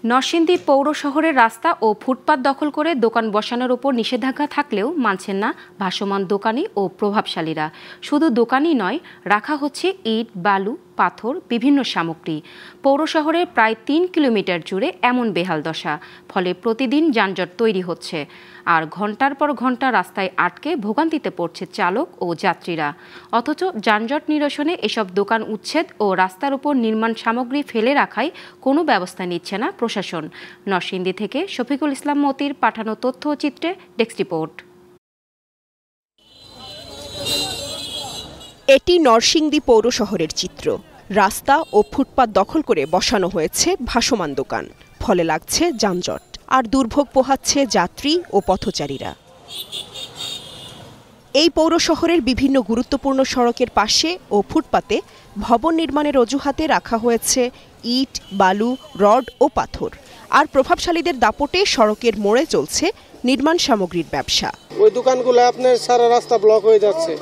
নরসিংদী পৌর শহরের রাস্তা ও ফুটপাত দখল করে দোকান বসানোর উপর নিষেধাজ্ঞা থাকলেও মানছেন না ভাসমান দোকানি ও প্রভাবশালীরা। শুধু দোকানই নয়, রাখা হচ্ছে ইট, বালু, পাথর, বিভিন্ন সামগ্রী। পৌর শহরের প্রায় ৩ কিলোমিটার জুড়ে এমন বেহাল দশা, ফলে প্রতিদিন যানজট তৈরি হচ্ছে। আর ঘন্টার পর ঘন্টা রাস্তায় আটকে ভোগান্তিতে পড়ছে চালক ও যাত্রীরা। অথচ যানজট নিরসনে এসব দোকান উচ্ছেদ ও রাস্তার উপর নির্মাণ সামগ্রী ফেলে রাখায় কোনো ব্যবস্থা নিচ্ছে না প্রশাসন। নরসিংদী থেকে শফিকুল ইসলাম মতির পাঠানো তথ্যচিত্রে ডেস্ক রিপোর্ট। এটি নরসিংদী পৌর শহরের চিত্র। রাস্তা ও ফুটপাত দখল করে বসানো হয়েছে ভাসমান দোকান, ফলে লাগছে যানজট আর দুর্ভোগ পোহাচ্ছে যাত্রী ও পথচারীরা। এই পৌর শহরের বিভিন্ন গুরুত্বপূর্ণ সড়কের পাশে ও ফুটপাতে ভবন নির্মাণের অজুহাতে রাখা হয়েছে ইট, বালু, রড ও পাথর। আর প্রভাবশালীদের দাপটে সড়কের মোড়ে চলছে নির্মাণ সামগ্রীর ব্যবসা। ওই দোকানগুলো আপনার সারা রাস্তা ব্লক হয়ে যাচ্ছে,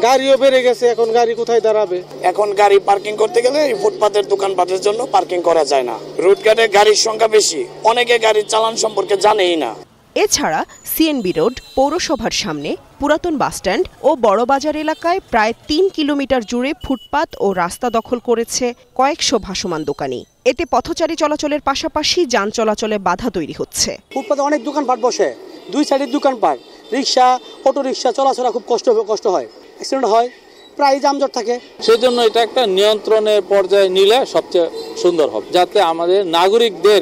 গাড়িও বেড়ে গেছে, এখন গাড়ি কোথায় দাঁড়াবে? এখন গাড়ি পার্কিং করতে গেলে এই ফুটপাতের দোকানপাটের জন্য পার্কিং করা যায় না। রোডঘাটে গাড়ির সংখ্যা বেশি, অনেকে গাড়ির চালান সম্পর্কে জানেই না। এছাড়া সিএনবি রোড, পৌরসভার সামনে, পুরাতন বাসস্ট্যান্ড ও বড়বাজার এলাকায় প্রায় ৩ কিলোমিটার জুড়ে ফুটপাত ও রাস্তা দখল করেছে কয়েকশো ভাসমান দোকানি। এতে পথচারী চলাচলের পাশাপাশি যান চলাচলে বাধা তৈরি হচ্ছে। ফুটপাতে অনেক দোকানপাট বসে, দুই সাইডের দোকানপাট, রিক্সা, অটো রিক্সা চলাচলা খুব কষ্ট হয়, অ্যাক্সিডেন্ট হয়, প্রায় যানজট থাকে। সেই জন্য এটা একটা নিয়ন্ত্রণের পর্যায়ে নিলে সবচেয়ে সুন্দর হবে, যাতে আমাদের নাগরিকদের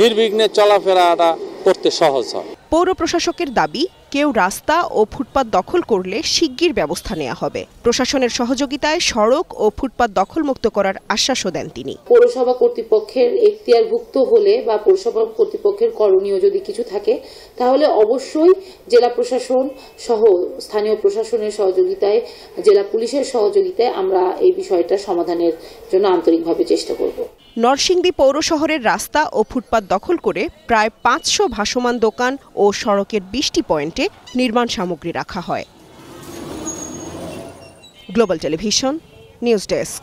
নির্বিঘ্নে চলাফেরাটা করতে সহজ হয়। পৌর প্রশাসকের দাবি, কেউ রাস্তা ও ফুটপাত দখল করলে শিগগির ব্যবস্থা নেওয়া হবে। প্রশাসনের সহযোগিতায় সড়ক ও ফুটপাত দখলমুক্ত করার আশ্বাসও দেন তিনি। পৌরসভা কর্তৃপক্ষের এখতিয়ারভুক্ত হলে বা পৌরসভা কর্তৃপক্ষের করণীয় যদি কিছু থাকে, তাহলে অবশ্যই জেলা প্রশাসন সহ স্থানীয় প্রশাসনের সহযোগিতায়, জেলা পুলিশের সহযোগিতায় আমরা এই বিষয়টা সমাধানের জন্য আন্তরিকভাবে চেষ্টা করব। নরসিংদী পৌর শহরের রাস্তা ও ফুটপাত দখল করে প্রায় ৫০০ ভাসমান দোকান ও সড়কের ২০টি পয়েন্টে নির্মাণ সামগ্রী রাখা হয়। Global television, news desk.